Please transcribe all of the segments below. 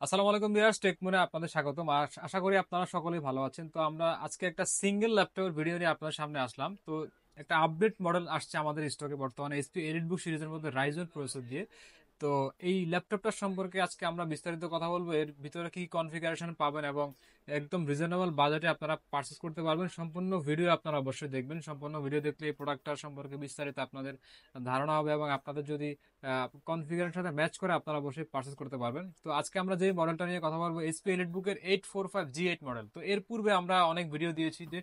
আসসালামু আলাইকুম ভিউয়ার্স, টেকমোনে আপনাদের স্বাগতম। আর আশা করি আপনারা সকলেই ভালো আছেন। তো আমরা আজকে একটা সিঙ্গেল ল্যাপটপের ভিডিও নিয়ে আপনাদের সামনে আসলাম। তো একটা আপডেট মডেল আসছে আমাদের স্টকে বর্তমানে এইচপি এলিটবুক সিরিজের মধ্যে রাইজন প্রসেসর দিয়ে। তো এই ল্যাপটপটার সম্পর্কে আজকে আমরা বিস্তারিত কথা বলবো, এর ভিতরে কি কনফিগারেশন পাবেন এবং একদম রিজনেবল বাজেটে আপনারা পারচেস করতে পারবেন। সম্পূর্ণ ভিডিও আপনারা অবশ্যই দেখবেন। সম্পূর্ণ ভিডিও দেখলে এই প্রোডাক্টটার সম্পর্কে বিস্তারিত আপনাদের ধারণা হবে এবং আপনাদের যদি কনফিগারেশনের সাথে ম্যাচ করে আপনারা অবশ্যই পারচেস করতে পারবেন। তো আজকে আমরা যে মডেলটা নিয়ে কথা বলবো এইচপি এলিটবুকের 845G8 মডেল। তো এর পূর্বে আমরা অনেক ভিডিও দিয়েছি যে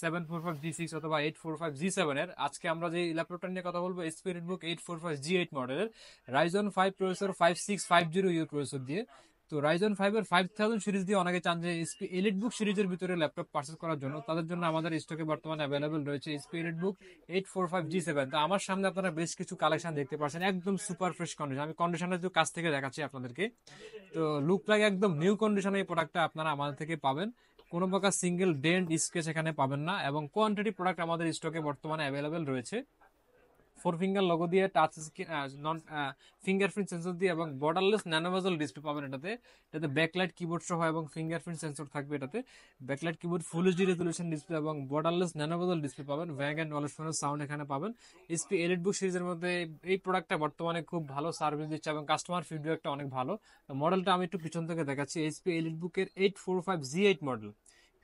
745G6 অথবা 845G7 এর। আজকে আমরা যে ল্যাপটপটা নিয়ে কথা বলবো এইচপি এলিটবুক 845G8 মডেলের রাইজন 5 প্রসেসর 5650U প্রসেসর দিয়ে। তো রাইজন 5 এর 5000 সিরিজ দিয়ে অনেকে চান যে এইচপি এলিটবুক সিরিজের ভিতরে ল্যাপটপ পারচেস করার জন্য, তাদের জন্য আমাদের স্টকে বর্তমানে অ্যাভেলেবল রয়েছে এইচপি এলিটবুক 845G7। তো আমার সামনে আপনারা বেশ কিছু কালেকশন দেখতে পাচ্ছেন, একদম সুপার ফ্রেশ কন্ডিশন। আমি কন্ডিশনের যে কাছ থেকে দেখাচ্ছি আপনাদেরকে। তো লুক লাগে একদম নিউ কন্ডিশনে এই প্রোডাক্টটা আপনারা আমাদের থেকে পাবেন। কোনো প্রকার সিঙ্গেল ডেন্ট স্ক্র্যাচ এখানে পাবেন না এবং কোয়ান্টিটি প্রোডাক্ট আমাদের স্টকে বর্তমানে অ্যাভেলেবল রয়েছে। 4 ফিঙ্গার লোগো দিয়ে, টাচ স্ক্রিন, নন ফিঙ্গারপ্রিন্ট সেন্সর দিয়ে এবং বর্ডারলেস ন্যানোভেজেল ডিসপ্লে পাবেন এটাতে। এটাতে ব্যাকলাইট কিবোর্ড সহ এবং ফিঙ্গারপ্রিন্ট সেন্সর থাকবে এটাতে। Backlight keyboard, full HD resolution display এবং বর্ডারলেস ন্যানোভেজেল ডিসপ্লে পাবেন। ভ্যাং অ্যান্ড নলেজ ফোনের সাউন্ড এখানে পাবেন। এইচপি এলিটবুক সিরিজের মধ্যে এই প্রোডাক্টটা বর্তমানে খুব ভালো সার্ভিস দিচ্ছে এবং কাস্টমার ফিডব্যাকটা অনেক ভালো। মডেলটা আমি একটু পিছন থেকে দেখাচ্ছি। এইচপি এলিটবুকের 845G8 model.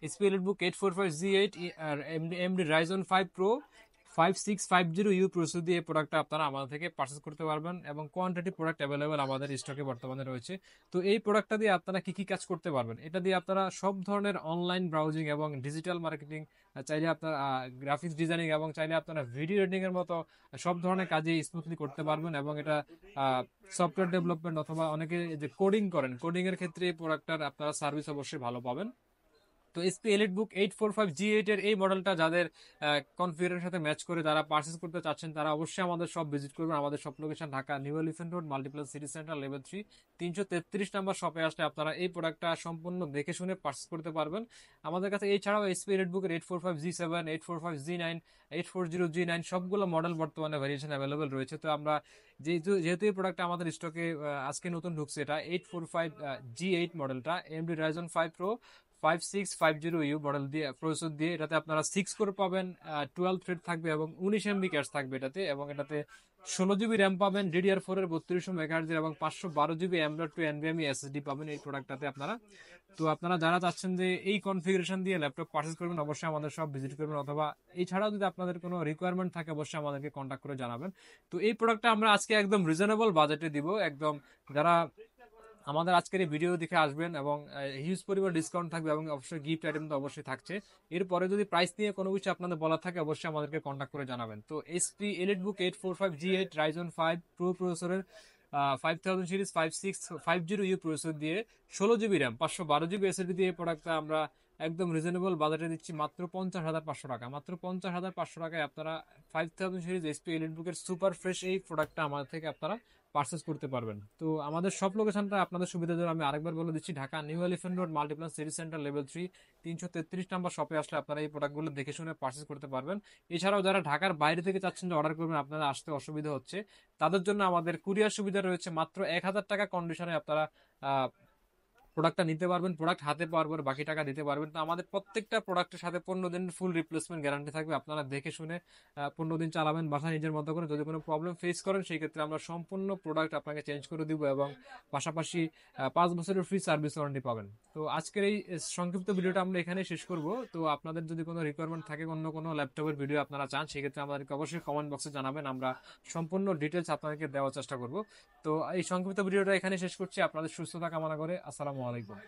HP EliteBook 845G8 আর AMD Ryzen 5 pro 5650U processor দিয়ে এই প্রোডাক্টটা আপনারা আমাদের থেকে পারচেস করতে পারবেন এবং কোয়ান্টিটি প্রোডাক্ট অ্যাভেলেবেল আমাদের স্টকে বর্তমানে রয়েছে। তো এই প্রোডাক্টটা দিয়ে আপনারা কি কি কাজ করতে পারবেন? এটা দিয়ে আপনারা সব ধরনের অনলাইন ব্রাউজিং এবং ডিজিটাল মার্কেটিং, চাইলে আপনার গ্রাফিক্স ডিজাইনিং এবং চাইলে আপনারা ভিডিও এডিটিং এর মতো সব ধরনের কাজে স্মুথলি করতে পারবেন। এবং এটা সফটওয়্যার ডেভেলপমেন্ট অথবা অনেকে যে কোডিং করেন, কোডিং এর ক্ষেত্রে এই প্রোডাক্টটার আপনারা সার্ভিস অবশ্যই ভালো পাবেন। তো এসপি এলিটবুক 845G8 এর এই মডেলটা যাদের কনফিগারের সাথে ম্যাচ করে যারা পারচেস করতে চাচ্ছেন, তারা অবশ্যই আমাদের সব ভিজিট করবেন। আমাদের সব location Dhaka New Elephant Road, Multiplus City Centre, level 3, 333 number শপে আসলে আপনারা এই প্রোডাক্টটা সম্পূর্ণ দেখে শুনে পারচেস করতে পারবেন। আমাদের কাছে এছাড়াও এসপি এলিটবুকের 845G7, 845G9, 840G9 সবগুলো মডেল বর্তমানে ভেরিয়েশন অ্যাভেলেবেল রয়েছে। তো আমরা যেহেতু যেহেতু এই প্রোডাক্টটা আমাদের স্টকে আজকে নতুন ঢুকছে, এটা 845G8 মডেলটা MD Ryzen 5 pro 5650U model দিয়ে প্রসেসর দিয়ে। এটাতে আপনারা 6 কোর পাবেন, 12 থ্রেড থাকবে এবং 19 MB ক্যাশ থাকবে এটাতে। এবং এটাতে 16 GB র্যাম পাবেন, DDR4 এর 3200 MHz এবং 512 GB M.2 NVMe SSD পাবেন এই প্রোডাক্টটাতে আপনারা। তো আপনারা যারা চাচ্ছেন যে এই কনফিগারেশন দিয়ে ল্যাপটপ পারচেস করবেন, অবশ্যই আমাদের সব ভিজিট করবেন। অথবা এছাড়াও যদি আপনাদের কোনো রিকোয়ারমেন্ট থাকে, অবশ্যই আমাদেরকে কন্ট্যাক্ট করে জানাবেন। তো এই প্রোডাক্টটা আমরা আজকে একদম রিজনেবল বাজেটে দিব। একদম যারা আমাদের আজকের এই ভিডিও দেখে আসবেন এবং হিউজ পরিমাণ ডিসকাউন্ট থাকবে এবং অবশ্যই গিফট আইটেম তো অবশ্যই থাকছে। এরপরে যদি প্রাইস নিয়ে কোনো কিছু আপনাদের বলার থাকে, অবশ্যই আমাদেরকে কন্ট্যাক্ট করে জানাবেন। তো SP EliteBook 845G8 Ryzen 5 pro প্রসেসরের 5000 সিরিজ 5650U প্রসেসর দিয়ে 16 GB র্যাম 512 GB এসএসডি দিয়ে প্রোডাক্টটা আমরা একদম রিজনেবল বাজারে দিচ্ছি মাত্র 50,500 টাকা। মাত্র 50,500 টাকায় আপনারা 5000 সিরিজ এসপি এলিটবুকের সুপার ফ্রেশ এই প্রোডাক্টটা আমাদের থেকে আপনারা পারচেস করতে পারবেন। তো আমাদের সব লোকেশনটা আপনাদের সুবিধার জন্য আমি আরেকবার বলে দিচ্ছি, Dhaka New Elephant Road, Multiplus City Centre, level 3, 333 number শপে আসলে আপনারা এই প্রোডাক্টগুলো দেখে শুনে পারচেস করতে পারবেন। এছাড়াও যারা ঢাকার বাইরে থেকে চাচ্ছেন যে অর্ডার করবেন, আপনারা আসতে অসুবিধা হচ্ছে, তাদের জন্য আমাদের কুরিয়ার সুবিধা রয়েছে। মাত্র 1000 টাকা কন্ডিশনে আপনারা প্রোডাক্টটা নিতে পারবেন, প্রোডাক্ট হাতে পাওয়ার পর বাকি টাকা দিতে পারবেন। তো আমাদের প্রত্যেকটা প্রোডাক্টের সাথে 15 দিন ফুল রিপ্লেসমেন্ট গ্যারান্টি থাকবে। আপনারা দেখে শুনে 15 দিন চালাবেন বাসায় নিজের মতো করে। যদি কোনো প্রবলেম ফেস করেন, সেই ক্ষেত্রে আমরা সম্পূর্ণ প্রোডাক্ট আপনাকে চেঞ্জ করে দিব এবং পাশাপাশি 5 বছরের ফ্রি সার্ভিস ওয়ারেন্টি পাবেন। তো আজকের এই সংক্ষিপ্ত ভিডিওটা আমরা এখানেই শেষ করব। তো আপনাদের যদি কোনো রিকোয়ারমেন্ট থাকে, অন্য কোনো ল্যাপটপের ভিডিও আপনারা চান, সেক্ষেত্রে আমাদেরকে অবশ্যই কমেন্ট বক্সে জানাবেন। আমরা সম্পূর্ণ ডিটেলস আপনাদেরকে দেওয়ার চেষ্টা করব। তো এই সংক্ষিপ্ত ভিডিওটা এখানে শেষ করছি, আপনাদের সুস্থতা কামনা করে। আসসালামু আলাইকুম।